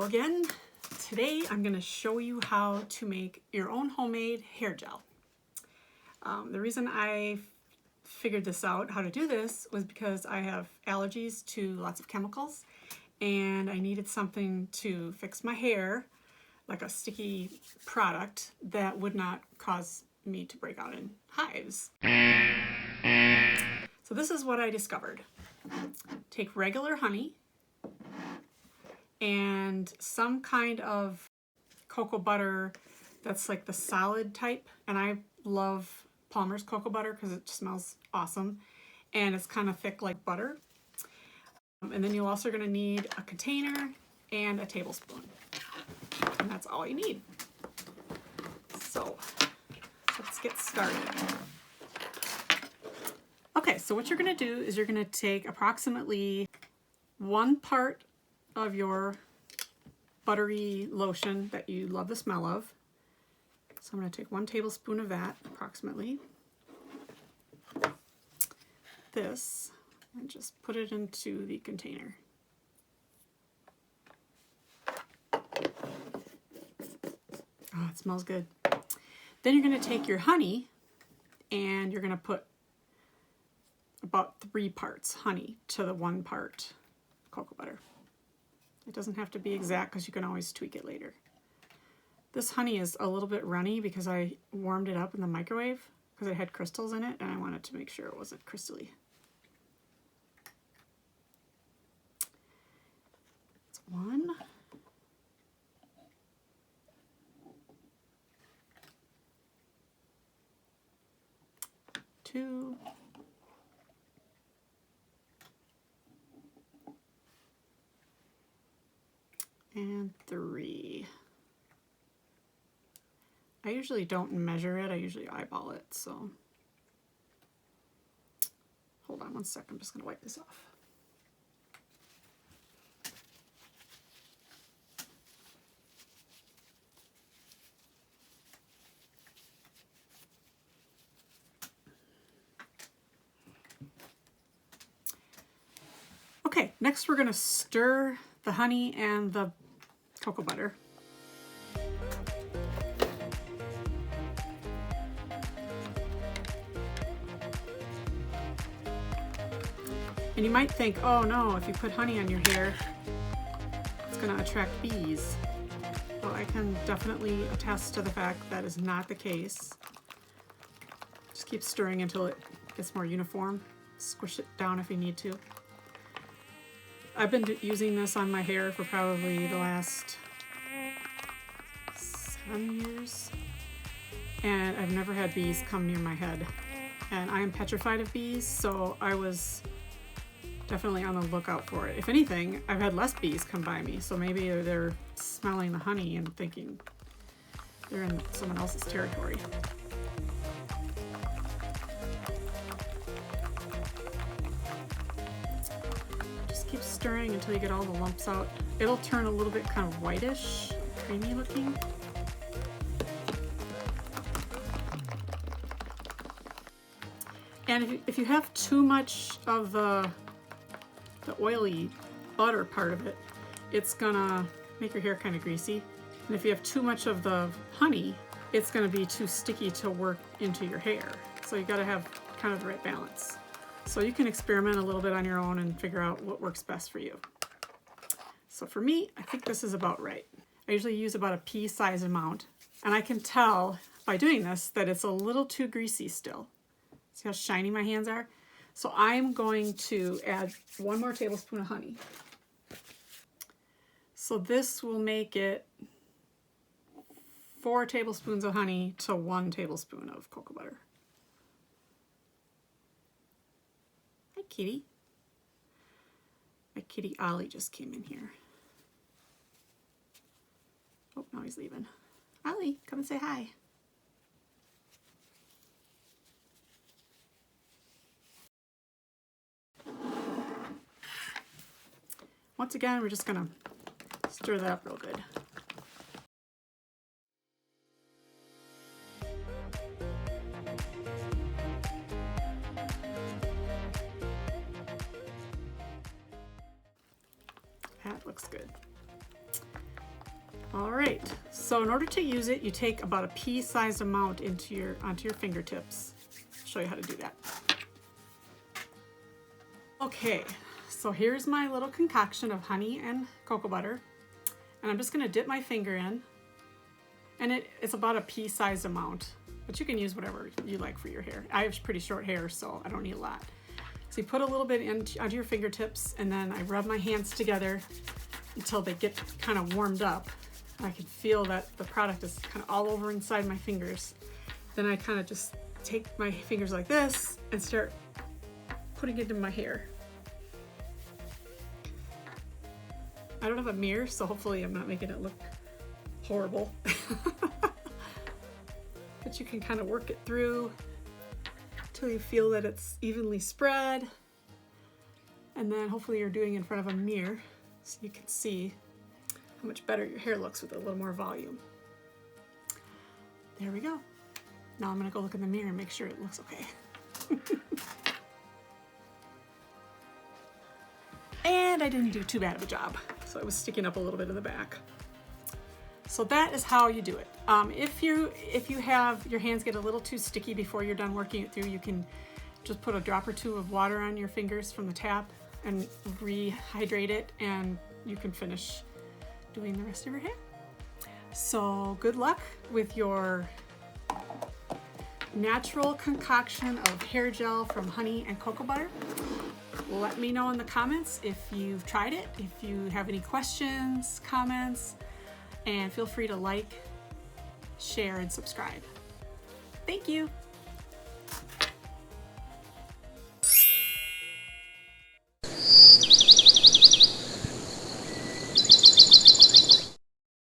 again. Today I'm going to show you how to make your own homemade hair gel. The reason I figured this out, how to do this, was because I have allergies to lots of chemicals and I needed something to fix my hair, like a sticky product that would not cause me to break out in hives. So this is what I discovered. Take regular honey and some kind of cocoa butter that's like the solid type, and I love Palmer's cocoa butter because it smells awesome and it's kind of thick like butter. And then you're also going to need a container and a tablespoon, and that's all you need. So let's get started. Okay, so what you're going to do is you're going to take approximately 1 part of your buttery lotion that you love the smell of. So I'm going to take 1 tablespoon of that approximately. This, and just put it into the container. Oh, it smells good. Then you're going to take your honey and you're going to put about 3 parts honey to the 1 part cocoa butter. It doesn't have to be exact because you can always tweak it later. This honey is a little bit runny because I warmed it up in the microwave because it had crystals in it and I wanted to make sure it wasn't crystally. That's 1. Two. And 3. I usually don't measure it, I usually eyeball it, so hold on 1 second, I'm just going to wipe this off. Okay, next we're going to stir the honey and the cocoa butter. And you might think, oh no, if you put honey on your hair, it's going to attract bees. Well, I can definitely attest to the fact that is not the case. Just keep stirring until it gets more uniform. Squish it down if you need to. I've been using this on my hair for probably the last 7 years, and I've never had bees come near my head. And I am petrified of bees, so I was definitely on the lookout for it. If anything, I've had less bees come by me, so maybe they're smelling the honey and thinking they're in someone else's territory. Keep stirring until you get all the lumps out. It'll turn a little bit kind of whitish, creamy looking. And if you have too much of the oily butter part of it, it's gonna make your hair kind of greasy. And if you have too much of the honey, it's gonna be too sticky to work into your hair. So you gotta have kind of the right balance. So you can experiment a little bit on your own and figure out what works best for you. So for me, I think this is about right. I usually use about a pea-sized amount, and I can tell by doing this that it's a little too greasy still. See how shiny my hands are? So I'm going to add 1 more tablespoon of honey. So this will make it 4 tablespoons of honey to 1 tablespoon of cocoa butter. Kitty. My kitty Ollie just came in here. Oh, now he's leaving. Ollie, come and say hi. Once again, we're just gonna stir that up real good. That looks good. All right, so in order to use it, you take about a pea-sized amount onto your fingertips. I'll show you how to do that. Okay, so here's my little concoction of honey and cocoa butter. And I'm just gonna dip my finger in. And it's about a pea-sized amount, but you can use whatever you like for your hair. I have pretty short hair, so I don't need a lot. So you put a little bit onto your fingertips, and then I rub my hands together until they get kind of warmed up. I can feel that the product is kind of all over inside my fingers. Then I kind of just take my fingers like this and start putting it in my hair. I don't have a mirror, so hopefully I'm not making it look horrible. But you can kind of work it through until you feel that it's evenly spread. And then hopefully you're doing it in front of a mirror so you can see how much better your hair looks with a little more volume. There we go. Now I'm gonna go look in the mirror and make sure it looks okay. And I didn't do too bad of a job, so it was sticking up a little bit in the back. So that is how you do it. If you have your hands get a little too sticky before you're done working it through, you can just put a drop or two of water on your fingers from the tap and rehydrate it, and you can finish doing the rest of your hair. So good luck with your natural concoction of hair gel from honey and cocoa butter. Let me know in the comments if you've tried it, if you have any questions, comments, and feel free to like, share, and subscribe. Thank you.